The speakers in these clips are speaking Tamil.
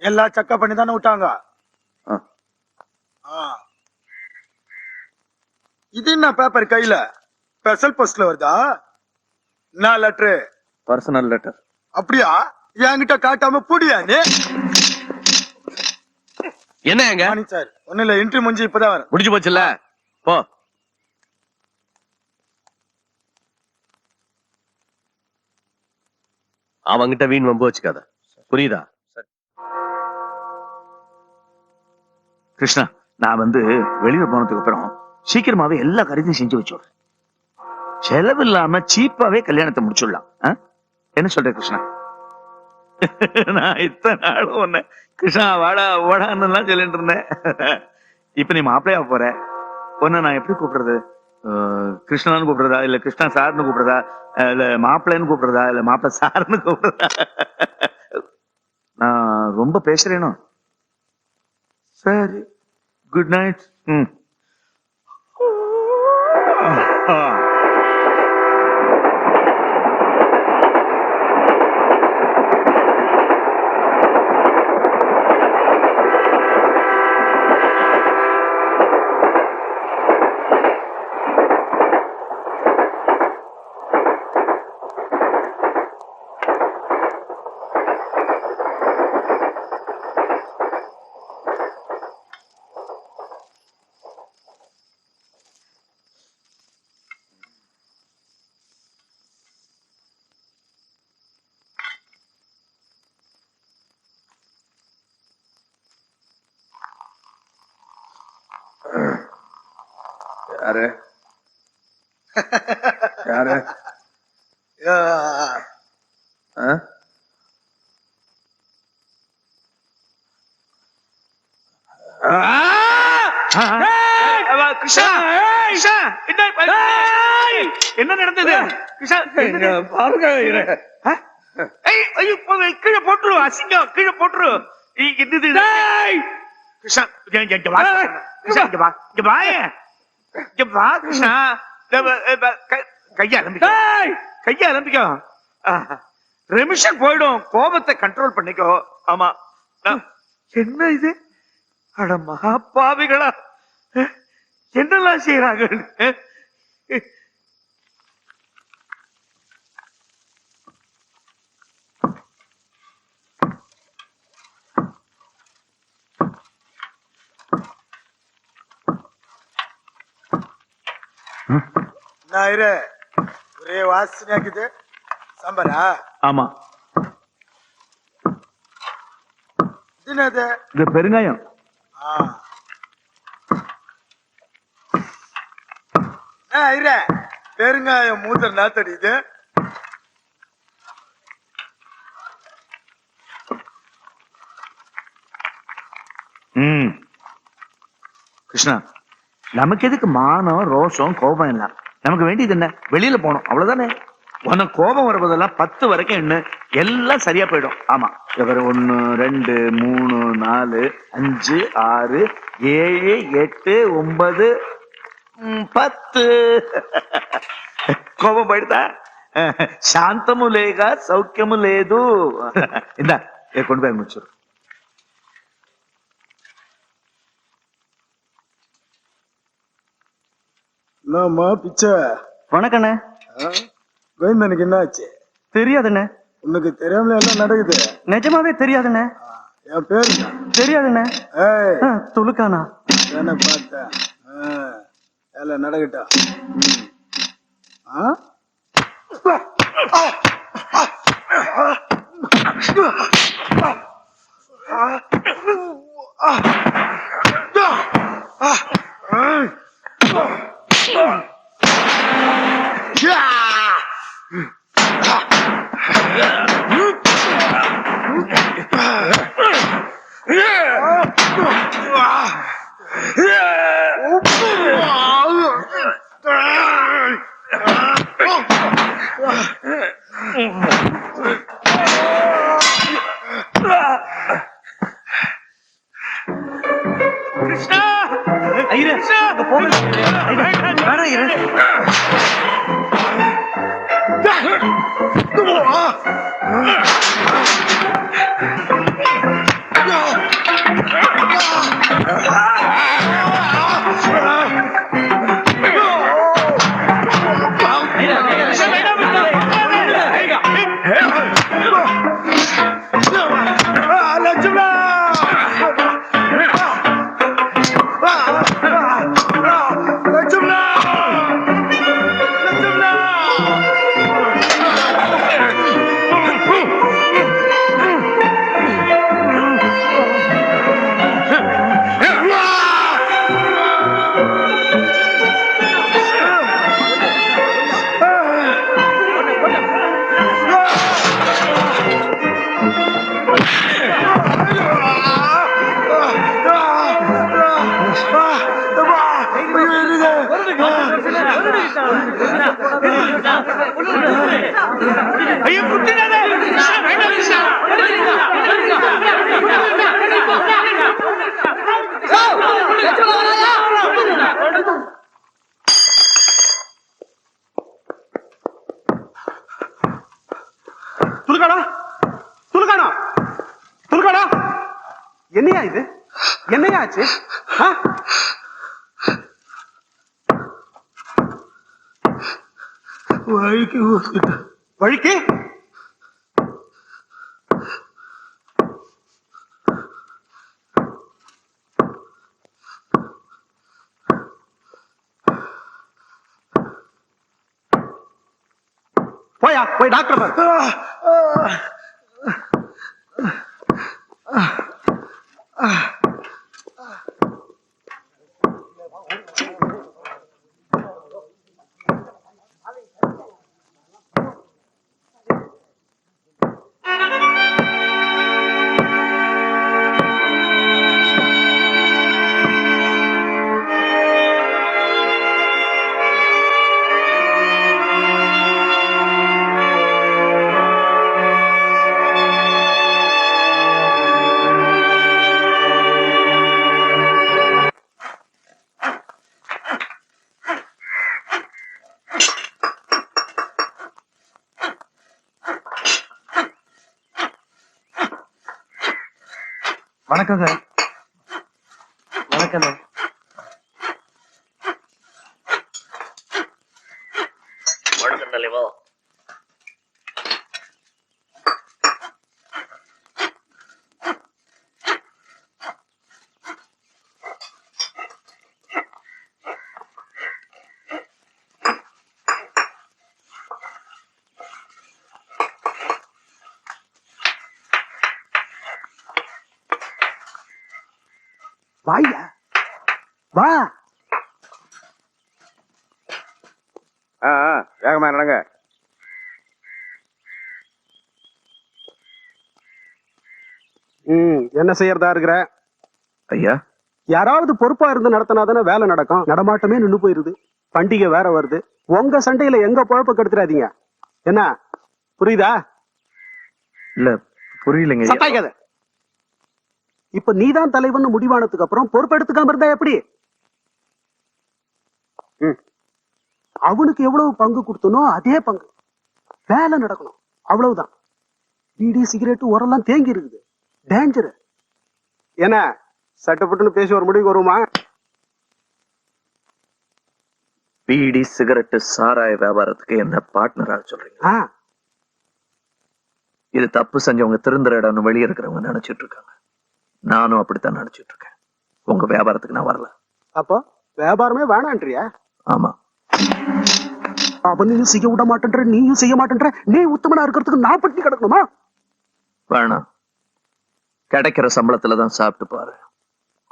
எல்லாம் செக்கப் பண்ணி தானே விட்டாங்க. இது என்ன பேப்பர் கையில ஸ்பெஷல் போஸ்ட்ல வருதா? என்ன லெட்டரு? Personal letter. அப்படியா? என்கிட்ட காட்டாம புடியா நீ? என்ன சார் ஒண்ணு இல்ல, இன்டர்வியூ முடிஞ்சு இப்பதான் வர. முடிஞ்சு போச்சுல்ல, போ. அவங்கிட்ட வீண் வம்பு வச்சுக்காத, புரியுதா? கிருஷ்ணா, நான் வெளியில போனதுக்கு அப்புறம் சீக்கிரமாவே எல்லா காரியத்தையும் செஞ்சு வச்சுடுறேன். செலவு இல்லாம சீப்பாவே கல்யாணத்தை முடிச்சுடலாம். என்ன சொல்ற கிருஷ்ணா? நான் இத்தனை நாள் ஒண்ணு கிருஷ்ணா வாடா ஓடான்னு எல்லாம் சொல்லிட்டு இருந்தேன். இப்ப நீ மாப்பிள்ளையா போற, ஒன்னு நான் எப்படி கூப்பிடுறது? கிருஷ்ணான்னு கூப்பிடுறதா, இல்ல கிருஷ்ணா சார்னு கூப்பிடுறதா, இல்ல மாப்பிள்ளைன்னு கூப்பிடுறதா, இல்ல மாப்பிள்ளை சார்னு கூப்பிடுறதா? நான் ரொம்ப பேசுறேனோ? சரி, குட் நைட். யாரு யாரு? என்ன நடந்தது? பாருங்க, கீழே போட்டுரு, அசிங்கம், கீழே போட்டுரு. கிருஷ்ணா, கையா ஆரம்பிக்கோ. ரெமிஷன் போயிடும், கோபத்தை கண்ட்ரோல் பண்ணிக்கோ. ஆமா, என்ன இது? அட மகாபாவிகளா, என்னெல்லாம் செய்யறாங்க? ஒரே வாசனையாக்குது. சாம்பாரா? ஆமா. இது பெருங்காயம். பெருங்காயம் மூத்த நாத்தடிது. கிருஷ்ணா, நமக்கு எதுக்கு மானம், ரோஷம், கோபம் எல்லாம்? நமக்கு வேண்டியது என்ன? வெளியில போனோம், அவ்வளவுதானே. உனக்கு கோபம் வருவதெல்லாம் 10 வரைக்கும் என்ன, எல்லாம் சரியா போயிடும். ஆமா, 1 2 3 4 5 6 7 8 9 10 కోపం పడతా శాంతము లేక సౌఖ్యము లేదు. ఇందా கொண்டு போய் முடிச்சிரு. பிச்சை வணக்கண்ணே. கோவிந்தனுக்கு என்ன ஆச்சு? தெரியாதுண்ணே. உனக்கு தெரியாமல எல்லாம் நடக்குது? நிஜமாவே தெரியாதுண்ணே. என் பேரு தெரியாதுண்ணே. துலுக்கானா? என்ன பார்த்தேன். எல்லாம் நடக்கட்டும். கிருஷ்ணா, ஐயரே, அங்க போங்க. வேற ஐயரே. லட்சுமணா லட்சுமணா லட்சுமணா துலுக்காடா துலுக்காடா துலுக்காடா என்னையா இது என்னையா ஆச்சு ஆ? வழிக்கு ஊத்திட்டேன். வழிக்கு போயா போய் டாக்டர் பாரு வணக்கங்க. வணக்கங்க. வணக்கம் தலைவா. வாயா வா வேகமா நடங்க. என்ன செய்யறதா இருக்கிற ஐயா, யாராவது பொறுப்பா இருந்து நடத்தினாதானே வேலை நடக்கும். நடமாட்டமே நின்னு போயிருது. பண்டிகை வேற வருது. உங்க சண்டையில எங்க பொழப்ப கெடுத்துறாதீங்க. என்ன புரியுதா? இல்ல புரியலைங்க. சத்தாய்க்காத. இப்ப நீதான் தலைவன் முடிவானதுக்கு அப்புறம் பொறுப்பு எடுத்துக்காம இருந்தா எப்படி? அவனுக்கு எவ்வளவு பங்கு கொடுத்தனோ அதே பங்கு. வேலை நடக்கணும், அவ்வளவுதான். பீடி சிகரெட் உரெல்லாம் தேங்கி இருக்குது. டேஞ்சர். என்ன சட்டப்பட்டுன்னு பேசி ஒரு முடிவுக்கு வருமா? பீடி சிகரெட் சாராய வியாபாரத்துக்கு என்ன பார்ட்னரா சொல்றீங்க? இது தப்பு செஞ்சவங்க திருந்துற இடம்னு வெளியே இருக்கிறவங்க நினைச்சிட்டு இருக்காங்க. நானும் அப்படித்தான் நினைச்சிட்டு இருக்கேன். உங்க வியாபாரத்துக்கு நான் வரல. அப்போ வியாபாரமே வேணான்றியா? ஆமா. அவனையும் செய்ய விட மாட்டேன்ற, நீயும் செய்ய மாட்டேன்ற. நீ உத்தமனா இருக்கிறதுக்கு நான் பட்டி கிடக்கணுமா? வேணாம். கிடைக்கிற சம்பளத்துலதான் சாப்பிட்டு பாரு.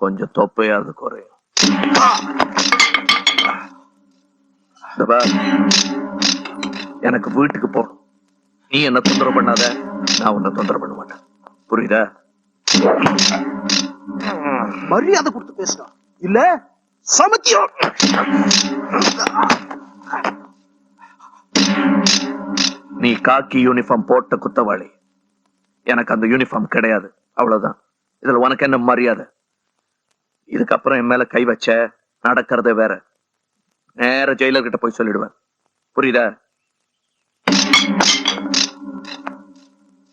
கொஞ்சம் தொப்பையாவது குறையும். இந்த பார், எனக்கு வீட்டுக்கு போகணும். நீ என்ன தொந்தரவு பண்ணாத, நான் உன்னை தொந்தரவு பண்ண மாட்டேன். புரியுதா? மரியாதை கொடுத்து பேசணும், இல்ல சமத்தியம். நீ காக்கி யூனிஃபார்ம் போட்ட குத்தவாளி. எனக்கு அந்த யூனிஃபார்ம் கிடையாது, அவ்வளவுதான். இதுல உனக்கு என்ன மரியாதை? இதுக்கப்புறம் என் மேல கை வச்ச நடக்கிறதே வேற. நேர ஜெயிலர் கிட்ட போய் சொல்லிடுவேன். புரியுதா?